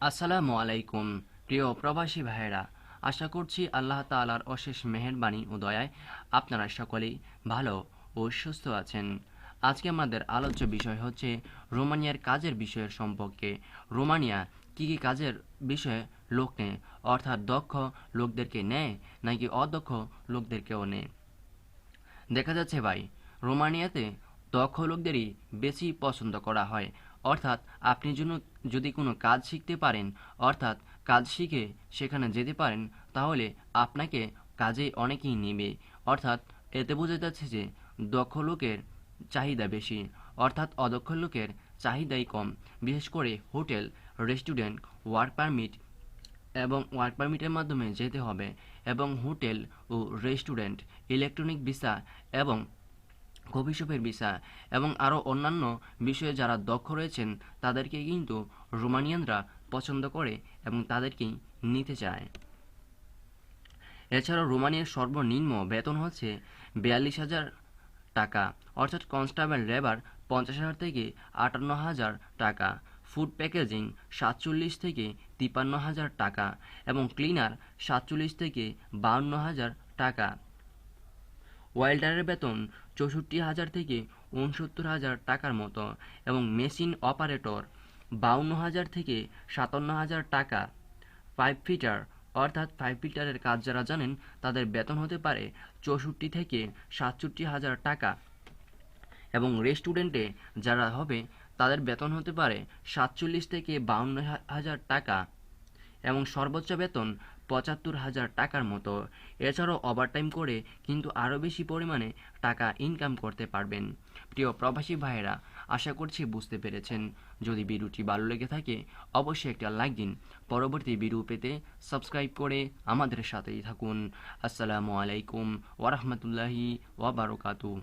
আসসালামু আলাইকুম প্রিয় প্রবাসী ভাইয়েরা, আশা করছি আল্লাহ তাআলার অশেষ মেহেরবানি ও দয়ায় আপনারা সকলেই ভালো ও সুস্থ আছেন। আজকে আমাদের আলোচ্য বিষয় হচ্ছে রোমানিয়ার কাজের বিষয়ের সম্পর্কে। রোমানিয়া কী কী কাজের বিষয়ে লোক নেয়, অর্থাৎ দক্ষ লোকদেরকে নেয় নাকি অদক্ষ লোকদেরকেও নেয়। দেখা যাচ্ছে ভাই, রোমানিয়াতে দক্ষ লোকদেরই বেশি পছন্দ করা হয়। অর্থাৎ আপনি যদি কোনো কাজ শিখতে পারেন, অর্থাৎ কাজ শিখে সেখানে যেতে পারেন, তাহলে আপনাকে কাজে অনেকেই নেবে। অর্থাৎ এতে বোঝা যাচ্ছে যে দক্ষ লোকের চাহিদা বেশি, অর্থাৎ অদক্ষ লোকের চাহিদাই কম। বিশেষ করে হোটেল, রেস্টুরেন্ট, ওয়ার্ক পারমিট এবং ওয়ার্ক পারমিটের মাধ্যমে যেতে হবে, এবং হোটেল ও রেস্টুরেন্ট, ইলেকট্রনিক ভিসা এবং কফি শপের ভিসা এবং আরও অন্যান্য বিষয়ে যারা দক্ষ রয়েছেন তাদেরকে কিন্তু রোমানিয়ানরা পছন্দ করে এবং তাদেরকেই নিতে চায়। এছাড়াও রোমানিয়ার সর্বনিম্ন বেতন হচ্ছে 42,000 টাকা, অর্থাৎ কনস্টেবল লেবার 50,000 থেকে 58,000 টাকা, ফুড প্যাকেজিং 47 থেকে 53,000 টাকা এবং ক্লিনার 47 থেকে 52,000 টাকা। ওয়েল্ডারের বেতন 64,000 থেকে 69,000 টাকার মতো এবং মেশিন অপারেটর 52,000 থেকে 57,000 টাকা। পাইপ ফিটার, অর্থাৎ পাইপ ফিটারের কাজ যারা জানেন তাদের বেতন হতে পারে 64 থেকে 67,000 টাকা এবং রেস্টুরেন্টে যারা হবে তাদের বেতন হতে পারে 47 থেকে 52,000 টাকা এবং সর্বোচ্চ বেতন 75,000 টাকার মতো। এছাড়াও ওভারটাইম করে কিন্তু আরও বেশি পরিমাণে টাকা ইনকাম করতে পারবেন। প্রিয় প্রবাসী ভাইয়েরা, আশা করছি বুঝতে পেরেছেন। যদি ভিডিওটি ভালো লেগে থাকে অবশ্যই একটা লাইক দিন। পরবর্তী ভিডিও পেতে সাবস্ক্রাইব করে আমাদের সাথেই থাকুন। আসসালামু আলাইকুম ওয়া রাহমাতুল্লাহি ওয়া বারাকাতুহু।